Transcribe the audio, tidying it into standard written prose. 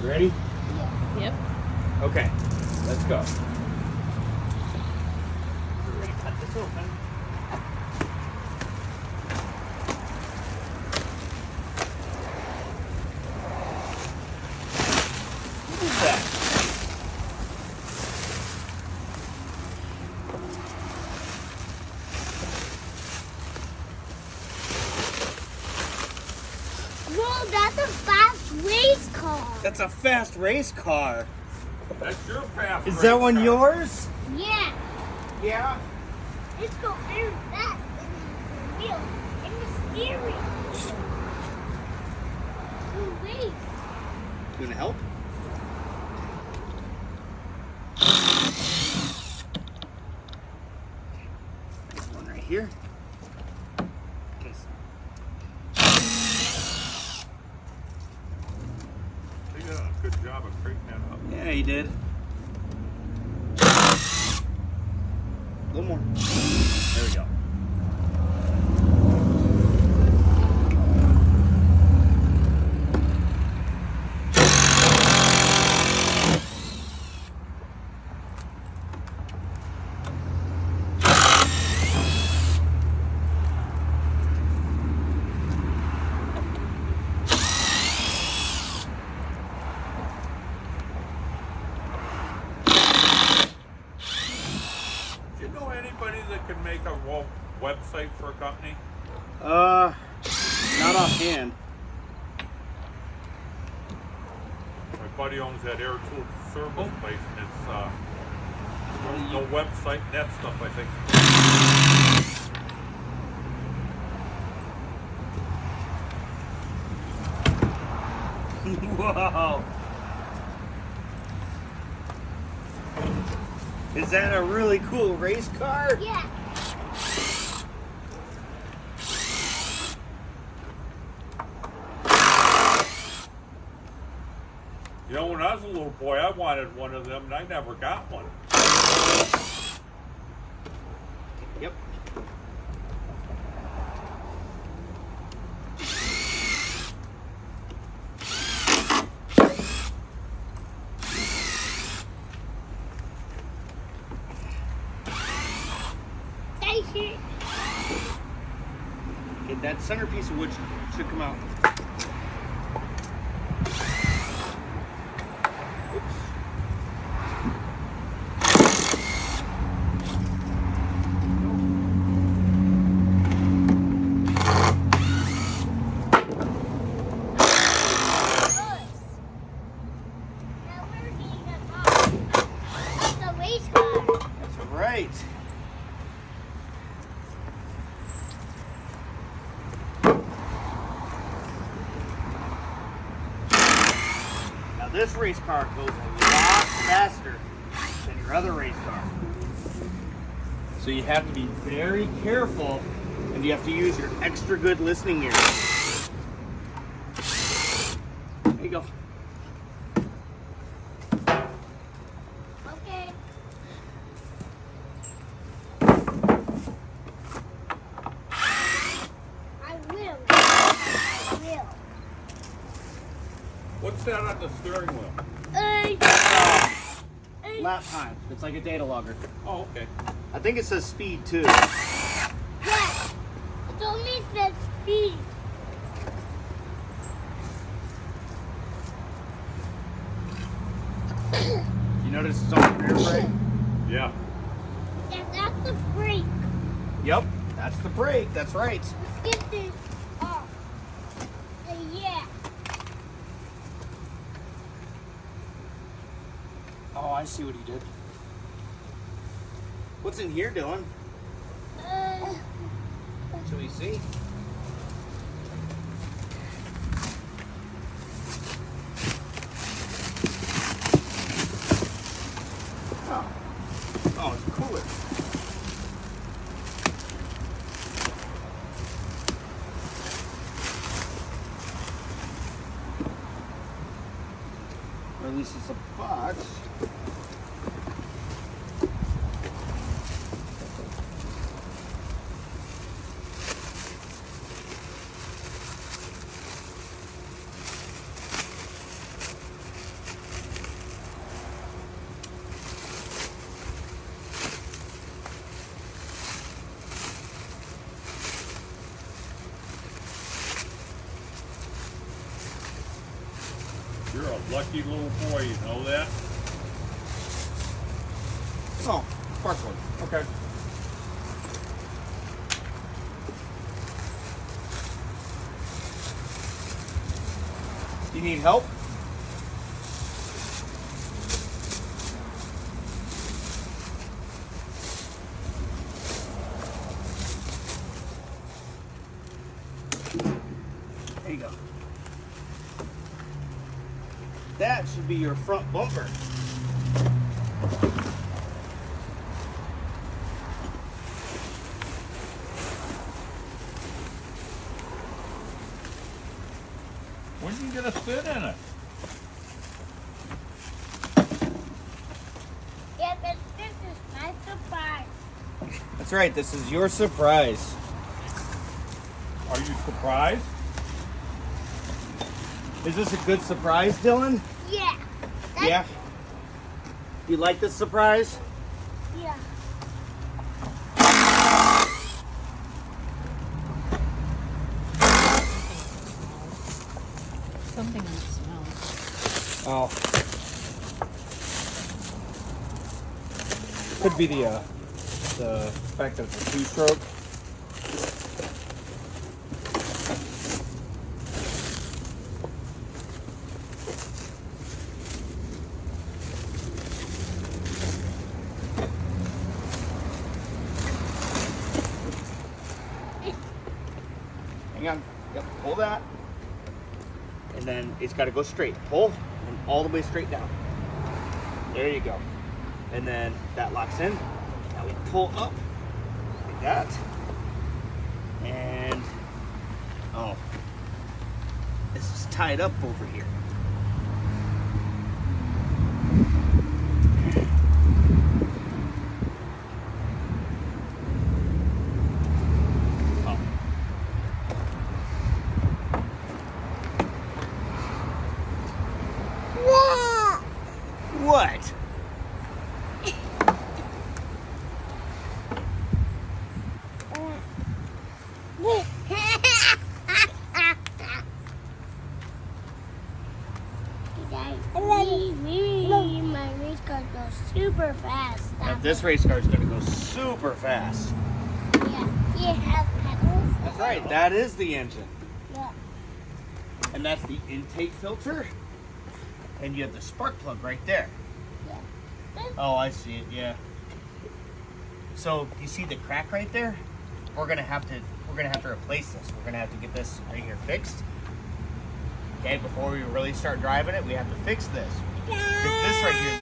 Ready? Yeah. Yep. Okay, let's go. We're ready to cut this open. What is that? Whoa, that's a fast race car. That's a fast race car. That's your fast. Is that one yours? Yeah. Yeah. It's go very fast in the wheel and the steering. Ooh, wait. You want to help? This one right here. Okay. He did a good job of straightening that up. Yeah, he did. A little more. There we go. Do you know anybody that can make a website for a company? Not offhand. My buddy owns that air tool service place, and it's no website and that stuff, I think. Whoa. Is that a really cool race car? Yeah. You know, when I was a little boy, I wanted one of them, and I never got one. Yep. Station. Okay, that centerpiece of wood should come out. Oops. Now we're getting a car. It's a race car. That's right. Now this race car goes a lot faster than your other race car. So you have to be very careful and you have to use your extra good listening ears. There you go. Okay. I will. I will. What's that on the steering wheel? Lap time. It's like a data logger. Oh, okay. I think it says speed too. Yes. It only says speed. You notice it's on the rear brake? Yeah. Yeah, that's the brake. Yep, that's the brake. That's right. Let's get this off. Yeah. Oh, I see what he did. What's in here, Dylan? Shall we see? Oh, oh, it's cooler. Or at least it's a box. You're a lucky little boy, you know that? Oh, spark plug. Okay. You need help? There you go. That should be your front bumper. When are you gonna sit in it? Yeah, but this is my surprise. That's right, this is your surprise. Are you surprised? Is this a good surprise, Dylan? Yeah. Yeah? You like this surprise? Yeah. Something smells. Oh. Could be the fact that it's a two-stroke. Hang on. Yep, pull that. And then it's got to go straight. Pull and all the way straight down. There you go. And then that locks in. Now we pull up like that. And oh, this is tied up over here. Oh. What? My race car goes super fast. Now this race car is going to go super fast. Yeah, you have pedals. That's right, that is the engine. Yeah. And that's the intake filter. And you have the spark plug right there. Yeah. Oh, I see it, yeah. So you see the crack right there? We're gonna have to replace this. We're gonna have to get this right here fixed. Okay, before we really start driving it, we have to fix this. 'Cause this right here